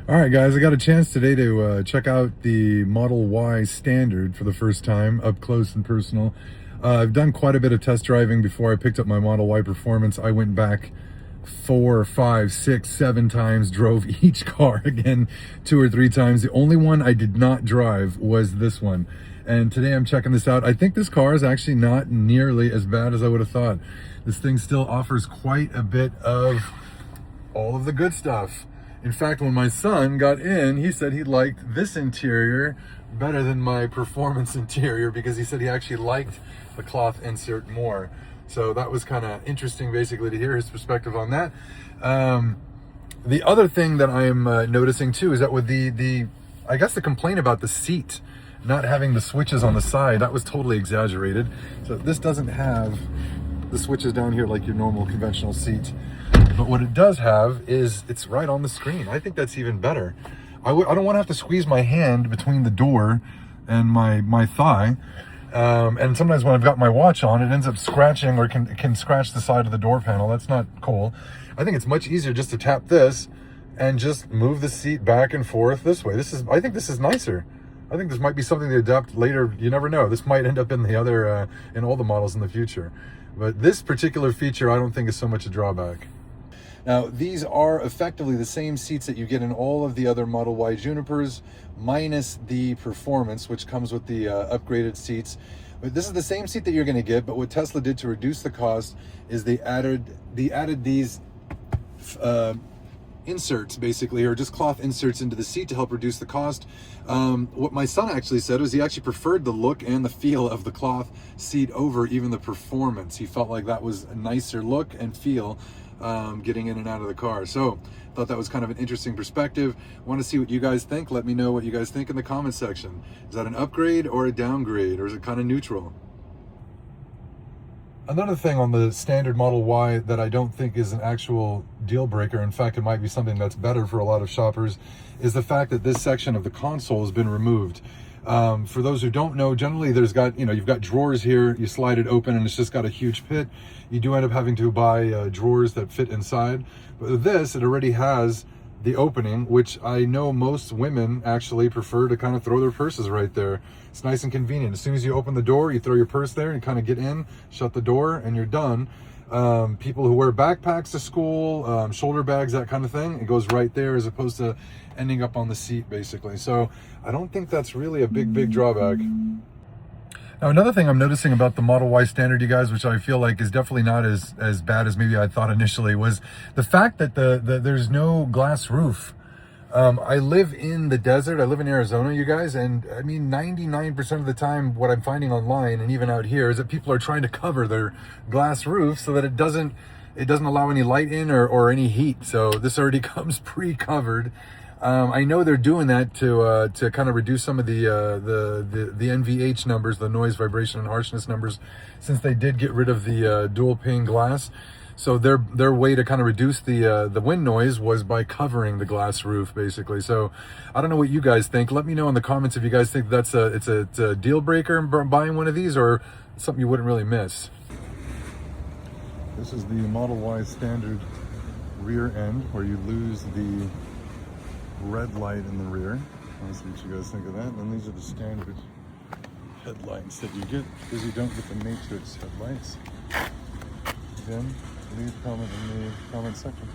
All right, guys, I got a chance today to check out the Model Y Standard for the first time, up close and personal. I've done quite a bit of test driving before I picked up my Model Y Performance. I went back 4, 5, 6, 7 times, drove each car again 2 or 3 times. The only one I did not drive was this one. And today I'm checking this out. I think this car is actually not nearly as bad as I would have thought. This thing still offers quite a bit of all of the good stuff. In fact, when my son got in, he said he liked this interior better than my Performance interior because he said he actually liked the cloth insert more. So that was kind of interesting, basically, to hear his perspective on that. The other thing that I'm noticing too is that with I guess the complaint about the seat not having the switches on the side, that was totally exaggerated. So this doesn't have the switches down here like your normal conventional seat. But what it does have is it's right on the screen. I think that's even better. I don't want to have to squeeze my hand between the door and my thigh. And sometimes when I've got my watch on, it ends up scratching or can scratch the side of the door panel. That's not cool. I think it's much easier just to tap this and just move the seat back and forth this way. I think this is nicer. I think this might be something to adapt later. You never know. This might end up in the other, in all the models in the future. But this particular feature, I don't think is so much a drawback. Now, these are effectively the same seats that you get in all of the other Model Y Junipers, minus the Performance, which comes with the upgraded seats. But this is the same seat that you're going to get, but what Tesla did to reduce the cost is they added these inserts, basically, or just cloth inserts into the seat to help reduce the cost. What my son actually said was he actually preferred the look and the feel of the cloth seat over even the Performance. He felt like that was a nicer look and feel getting in and out of the car. So thought that was kind of an interesting perspective. Want to see what you guys think? Let me know what you guys think in the comment section. Is that an upgrade or a downgrade, or is it kind of neutral? Another thing on the standard Model Y that I don't think is an actual deal breaker, in fact it might be something that's better for a lot of shoppers, is the fact that this section of the console has been removed. For those who don't know, generally you've got drawers here, you slide it open and it's just got a huge pit. You do end up having to buy drawers that fit inside. But with this, it already has the opening, which I know most women actually prefer to kind of throw their purses right there. It's nice and convenient. As soon as you open the door, you throw your purse there and kind of get in, shut the door, and you're done. People who wear backpacks to school, shoulder bags, that kind of thing, it goes right there as opposed to ending up on the seat, basically. So I don't think that's really a big drawback. Now, another thing I'm noticing about the Model Y Standard, you guys, which I feel like is definitely not as bad as maybe I thought initially, was the fact that there's no glass roof. I live in the desert. I live in Arizona, you guys, and I mean 99% of the time what I'm finding online and even out here is that people are trying to cover their glass roof so that it doesn't allow any light in or any heat. So this already comes pre-covered. I know they're doing that to kind of reduce some of the NVH numbers, the noise, vibration, and harshness numbers, since they did get rid of the dual pane glass. So their way to kind of reduce the wind noise was by covering the glass roof, basically. So I don't know what you guys think. Let me know in the comments if you guys think it's a deal breaker in buying one of these, or something you wouldn't really miss. This is the Model Y Standard rear end, where you lose the red light in the rear. Let's see what you guys think of that. And these are the standard headlights that you get, because you don't get the Matrix headlights. Again, leave a comment in the comment section.